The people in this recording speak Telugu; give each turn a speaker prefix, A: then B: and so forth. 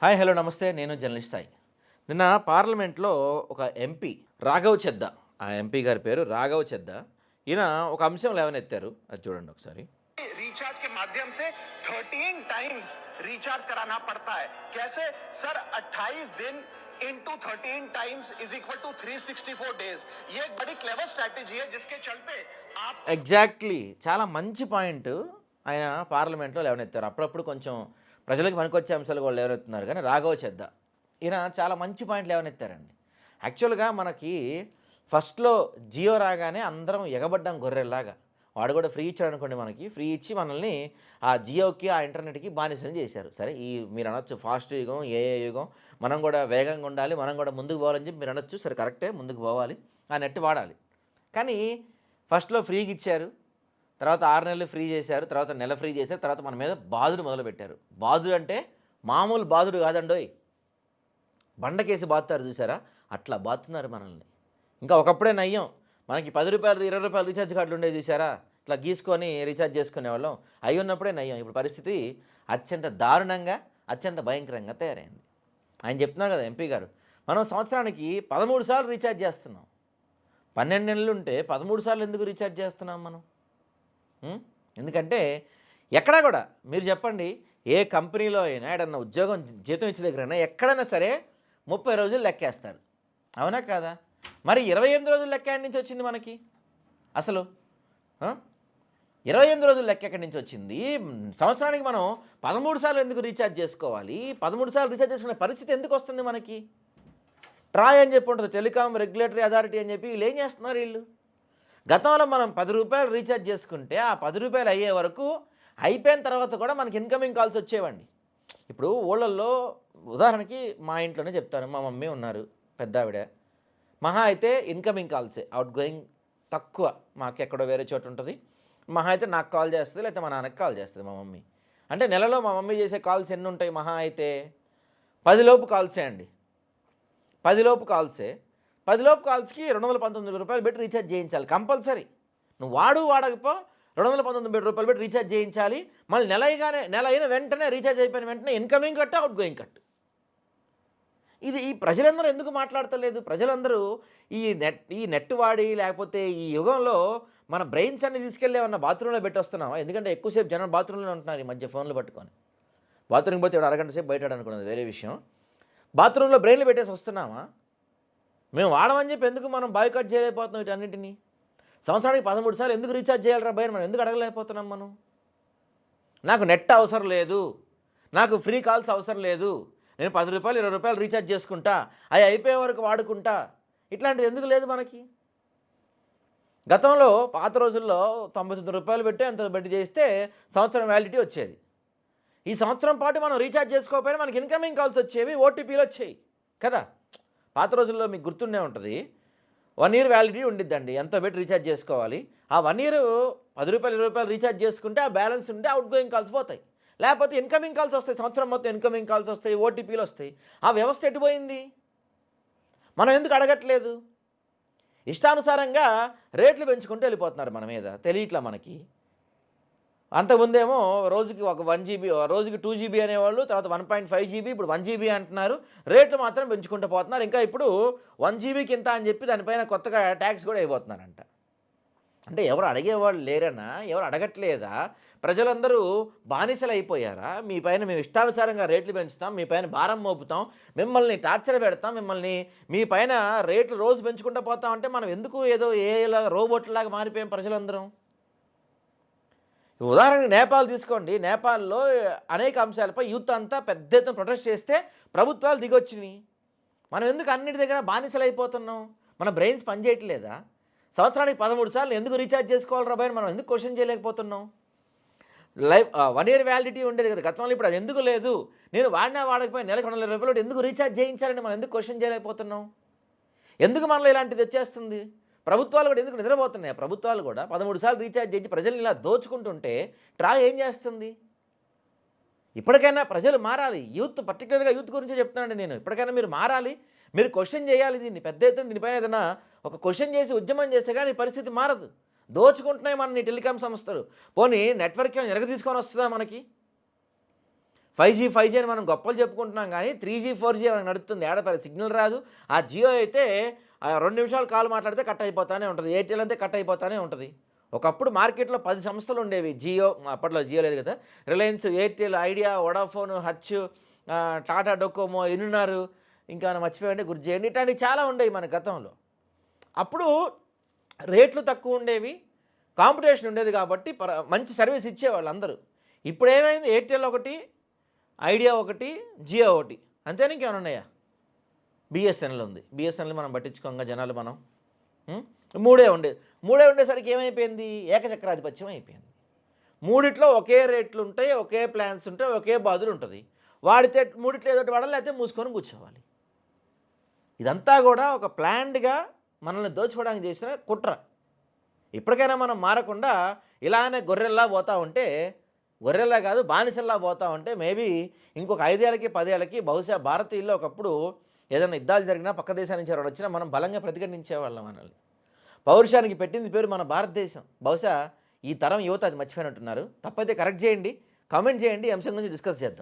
A: హాయ్ హలో నమస్తే. నేను జర్నలిస్ట్ సాయి. నిన్న పార్లమెంట్లో ఒక ఎంపీ రాఘవ్ చెద్దా, ఆ ఎంపీ గారి పేరు రాఘవ్ చెద్దా. ఈయన ఒక అంశం లేవనెత్తారు. అది చూడండి ఒకసారి.
B: रिचार्ज के माध्यम से 13 टाइम्स रिचार्ज कराना पड़ता है। कैसे सर? 28 दिन into 13 times is equal to 364 days. ये एक बड़ी क्लेवर स्ट्रैटेजी है जिसके चलते आप
A: ఎగ్జాక్ట్లీ చాలా మంచి పాయింట్ ఆయన పార్లమెంట్లో లేవనెత్తారు. అప్పుడప్పుడు కొంచెం ప్రజలకు పనికొచ్చే అంశాలు కూడా లేవనెత్తున్నారు. కానీ రాఘవ్ చెద్దా ఈయన చాలా మంచి పాయింట్ లేవనెత్తారండి. యాక్చువల్గా మనకి ఫస్ట్లో జియో రాగానే అందరం ఎగబడ్డాం గొర్రెల్లాగా. వాడు కూడా ఫ్రీ ఇచ్చాడు అనుకోండి, మనకి ఫ్రీ ఇచ్చి మనల్ని ఆ జియోకి ఆ ఇంటర్నెట్కి బానిసలు చేశారు. సరే, ఈ మీరు అనొచ్చు ఫాస్ట్ యుగం, ఏఏ యుగం, మనం కూడా వేగంగా ఉండాలి, మనం కూడా ముందుకు పోవాలని చెప్పి మీరు అనొచ్చు. సరే, కరెక్టే, ముందుకు పోవాలి, ఆ నెట్ వాడాలి. కానీ ఫస్ట్‌లో ఫ్రీగిచ్చారు. తర్వాత 6 నెలలు ఫ్రీ చేశారు. తర్వాత నెల ఫ్రీ చేశారు. తర్వాత మన మీద బాదుడు మొదలుపెట్టారు. బాదుడు అంటే మామూలు బాదుడు కాదండోయ్. బండకేసి బాదుతారు చూసారా? అట్లా బాదుతున్నారు మనల్ని. ఇంకా ఒకప్పుడే నయ్యం. మనకి రూ. 10, రూ. 20 రీఛార్జ్ కార్డులు ఉండేవి చూసారా? ఇట్లా గీసుకొని రీఛార్జ్ చేసుకునేవాళ్ళం. అయి ఉన్నప్పుడే నయ్యం. ఇప్పుడు పరిస్థితి అత్యంత దారుణంగా, అత్యంత భయంకరంగా తయారైంది. ఆయన చెప్తున్నారు కదా ఎంపీ గారు, మనం సంవత్సరానికి 13 సార్లు రీఛార్జ్ చేస్తున్నాం. 12 నెలలుంటే 13 సార్లు ఎందుకు రీఛార్జ్ చేస్తున్నాం మనం? ఎందుకంటే ఎక్కడా కూడా మీరు చెప్పండి, ఏ కంపెనీలో అయినా ఏడన్నా ఉద్యోగం జీతం ఇచ్చే దగ్గరైనా ఎక్కడైనా సరే 30 రోజులు లెక్కేస్తారు. అవునా కాదా? మరి 28 రోజులు లెక్క ఎక్కడి నుంచి వచ్చింది మనకి అసలు? 28 రోజులు లెక్క ఎక్కడి నుంచి వచ్చింది? సంవత్సరానికి మనం 13 సార్లు ఎందుకు రీఛార్జ్ చేసుకోవాలి? 13 సార్లు రీఛార్జ్ చేసుకునే పరిస్థితి ఎందుకు వస్తుంది మనకి? ట్రాయ్ అని చెప్పి ఉంటుంది, టెలికాం రెగ్యులేటరీ అథారిటీ అని చెప్పి. వీళ్ళు ఏం చేస్తున్నారు వీళ్ళు? గతంలో మనం రూ. 10 రీఛార్జ్ చేసుకుంటే ఆ రూ. 10 అయ్యే వరకు అయిపోయిన తర్వాత కూడా మనకి ఇన్కమింగ్ కాల్స్ వచ్చేవండి. ఇప్పుడు ఊళ్ళల్లో ఉదాహరణకి మా ఇంట్లోనే చెప్తాను. మా మమ్మీ ఉన్నారు, పెద్ద ఆవిడ. మహా అయితే ఇన్కమింగ్ కాల్సే, అవుట్ గోయింగ్ తక్కువ. మాకు ఎక్కడో వేరే చోట ఉంటుంది. మహా అయితే నాకు కాల్ చేస్తుంది, లేకపోతే మా నాన్నకి కాల్ చేస్తుంది మా మమ్మీ. అంటే నెలలో మా మమ్మీ చేసే కాల్స్ ఎన్ని ఉంటాయి? మహా అయితే 10 లోపు కాల్సే అండి. 10 లోపు కాల్సే. 10 లోపు కాల్స్‌కి రూ. 219 పెట్టి రీఛార్జ్ చేయించాలి కంపల్సరీ. నువ్వు వాడకపో రూ. 219 పెట్టి రీఛార్జ్ చేయించాలి. మళ్ళీ నెల అయిన వెంటనే రీఛార్జ్ అయిపోయిన వెంటనే incoming cut, out going cut. ఈ ప్రజలందరూ ఎందుకు మాట్లాడతలేదు? ప్రజలందరూ ఈ నెట్ వాడి, లేకపోతే ఈ యుగంలో మన బ్రెయిన్స్ అన్ని తీసుకెళ్ళి ఏమన్నా బాత్రూంలో పెట్టొస్తున్నామా? ఎందుకంటే ఎక్కువసేపు జనం బాత్రూంలోనే ఉంటున్నారు ఈ మధ్య ఫోన్లు పట్టుకొని. బాత్రూమ్‌కి పోతే అరగంట సేపు బయటాడు అనుకున్నది వేరే విషయం. బాత్రూంలో బ్రెయిన్‌లు పెట్టేసి వస్తున్నామా? మేము వాడమని చెప్పి ఎందుకు మనం బాయ్‌కాట్ చేయలేకపోతున్నాం వీటన్నిటిని? సంవత్సరానికి 13 సార్లు ఎందుకు రీఛార్జ్ చేయాలిరా భయ్ అని మనం ఎందుకు అడగలేకపోతున్నాం మనం? నాకు నెట్ అవసరం లేదు, నాకు ఫ్రీ కాల్స్ అవసరం లేదు, నేను రూ. 10, రూ. 20 రీఛార్జ్ చేసుకుంటా, అవి అయిపోయే వరకు వాడుకుంటా. ఇట్లాంటిది ఎందుకు లేదు మనకి? గతంలో పాత రోజుల్లో రూ. 99 పెట్టి అంత పెట్టి చేస్తే సంవత్సరం వ్యాలిడిటీ వచ్చేది. ఈ సంవత్సరం పాటు మనం రీఛార్జ్ చేసుకోకపోయినా మనకి ఇన్కమింగ్ కాల్స్ వచ్చేవి, ఓటీపీలు వచ్చేవి కదా. పాత రోజుల్లో మీకు గుర్తుండే ఉంటుంది, 1 ఇయర్ వ్యాలిడిటీ ఉండిద్దండి. ఎంతో పెట్టి రీఛార్జ్ చేసుకోవాలి. ఆ 1 ఇయర్ రూ. 10, రూ. 20 రీఛార్జ్ చేసుకుంటే ఆ బ్యాలెన్స్ ఉంటే అవుట్ గోయింగ్ కాల్స్ పోతాయి, లేకపోతే ఇన్కమింగ్ కాల్స్ వస్తాయి. సంవత్సరం మొత్తం ఇన్కమింగ్ కాల్స్ వస్తాయి, ఓటీపీలు వస్తాయి. ఆ వ్యవస్థ ఎటుపోయింది? మనం ఎందుకు అడగట్లేదు? ఇష్టానుసారంగా రేట్లు పెంచుకుంటూ వెళ్ళిపోతున్నారు మన మీద, తెలియట్లా మనకి. అంతకుముందేమో రోజుకి ఒక 1 జీబీ, రోజుకి 2 జీబీ అనేవాళ్ళు, తర్వాత 1.5 జీబీ, ఇప్పుడు 1 జీబీ అంటున్నారు. రేట్లు మాత్రం పెంచుకుంటూ పోతున్నారు. ఇంకా ఇప్పుడు 1 జీబీకి ఇంత అని చెప్పి దానిపైన కొత్తగా ట్యాక్స్ కూడా అయిపోతున్నారంట. అంటే ఎవరు అడిగేవాళ్ళు లేరనా? ఎవరు అడగట్లేదా? ప్రజలందరూ బానిసలు అయిపోయారా? మీ పైన మేము ఇష్టానుసారంగా రేట్లు పెంచుతాం, మీ పైన భారం మోపుతాం, మిమ్మల్ని టార్చర్ పెడతాం, మీ పైన రేట్లు రోజు పెంచుకుంటూ పోతాం అంటే మనం ఎందుకు ఏదో ఏలాగా రోబోట్లాగా మారిపోయాం ప్రజలందరం? ఉదాహరణకి నేపాల్ తీసుకోండి. నేపాల్లో అనేక అంశాలపై యూత్ అంతా పెద్ద ఎత్తున ప్రొటెస్ట్ చేస్తే ప్రభుత్వాలు దిగొచ్చినాయి. మనం ఎందుకు అన్నిటి దగ్గర బానిసలు అయిపోతున్నాం? మన బ్రెయిన్స్ పనిచేయట్లేదా? సంవత్సరానికి 13 సార్లు ఎందుకు రీఛార్జ్ చేసుకోవాలి రా భయ్ అని మనం ఎందుకు క్వశ్చన్ చేయలేకపోతున్నాం? 1 ఇయర్ వ్యాలిడిటీ ఉండేది కదా గతంలో, ఇప్పుడు అది ఎందుకు లేదు? నేను వాడకపోయినా నెలకు రూ. 200 ఎందుకు రీఛార్జ్ చేయించాలని మనం ఎందుకు క్వశ్చన్ చేయలేకపోతున్నాం? ఎందుకు మనలో ఇలాంటిది వచ్చేస్తుంది? ప్రభుత్వాలు కూడా ఎందుకు నిద్రపోతున్నాయి? ప్రభుత్వాలు కూడా 13 సార్లు రీఛార్జ్ చేయించి ప్రజల్ని ఇలా దోచుకుంటుంటే ట్రాయ్ ఏం చేస్తుంది? ఇప్పటికైనా ప్రజలు మారాలి. యూత్, పర్టికులర్గా యూత్ గురించి చెప్తున్నానండి నేను. ఇప్పటికైనా మీరు మారాలి, మీరు క్వశ్చన్ చేయాలి దీన్ని. పెద్ద ఎత్తున దీనిపైన ఏదైనా ఒక క్వశ్చన్ చేసి ఉద్యమం చేస్తే కానీ పరిస్థితి మారదు. దోచుకుంటున్నాయి మన టెలికాం సంస్థలు. పోనీ నెట్వర్క్ ఏమైనా తీసుకొని వస్తుందా మనకి? ఫైవ్ జీ అని మనం గొప్పలు చెప్పుకుంటున్నాం కానీ 3G 4G మనకు నడుస్తుంది. ఏడపల్లి సిగ్నల్ రాదు. ఆ జియో అయితే 2 నిమిషాలు కాల్ మాట్లాడితే కట్ అయిపోతానే ఉంటుంది. ఎయిర్టెల్ అంతే కట్ అయిపోతానే ఉంటుంది. ఒకప్పుడు మార్కెట్‌లో 10 సంస్థలు ఉండేవి. జియో, అప్పట్లో జియో లేదు కదా! Reliance, Airtel, Idea, Vodafone, Hutch, Tata Docomo, ఇనునార్, ఇంకా ఏమైనా మర్చిపోయానంటే గుర్తు చేయండి. ఇట్లాంటివి చాలా ఉండేవి మన గతంలో. అప్పుడు రేట్లు తక్కువ ఉండేవి. కాంపిటీషన్ ఉండేది కాబట్టి మంచి సర్వీస్ ఇచ్చేవాళ్ళు అందరూ. ఇప్పుడేమైంది, ఎయిర్టెల్ ఒకటి, ఐడియా ఒకటి, జియో ఒకటి. అంతేనా ఇంకేమైనా ఉన్నాయా? బిఎస్ఎన్ఎల్ ఉంది. బిఎస్ఎన్ఎల్ మనం పట్టించుకోంగా జనాలు మనం. మూడే ఉండేసరికి ఏమైపోయింది, ఏకచక్రాధిపత్యం అయిపోయింది. మూడిట్లో ఒకే రేట్లు ఉంటాయి, ఒకే ప్లాన్స్ ఉంటాయి, ఒకే బాధలు ఉంటుంది. వాడితే మూడిట్లో ఏదో ఒకటి వాడాలి, లేకపోతే మూసుకొని కూర్చోవాలి. ఇదంతా కూడా ఒక ప్లాన్డ్గా మనల్ని దోచుకోవడానికి చేసిన కుట్ర. ఇప్పటికైనా మనం మారకుండా ఇలానే గొర్రెల్లా పోతూ ఉంటే, గొర్రెల్లా కాదు బానిసల్లా పోతూ ఉంటే మేబీ ఇంకొక 5 ఏళ్ళకి 10 ఏళ్ళకి బహుశా భారతీయుల్లో ఒకప్పుడు ఏదైనా యుద్ధాలు జరిగినా పక్క దేశాల నుంచి ఎవరు వచ్చినా మనం బలంగా ప్రతిఘటించేవాళ్ళం. మనల్ని పౌరుషానికి పెట్టింది పేరు మన భారతదేశం. బహుశా ఈ తరం యువత అది మర్చిపోయినట్టున్నారు. తప్పైతే కరెక్ట్ చేయండి, కామెంట్ చేయండి, ఈ అంశం గురించి డిస్కస్ చేద్దాం.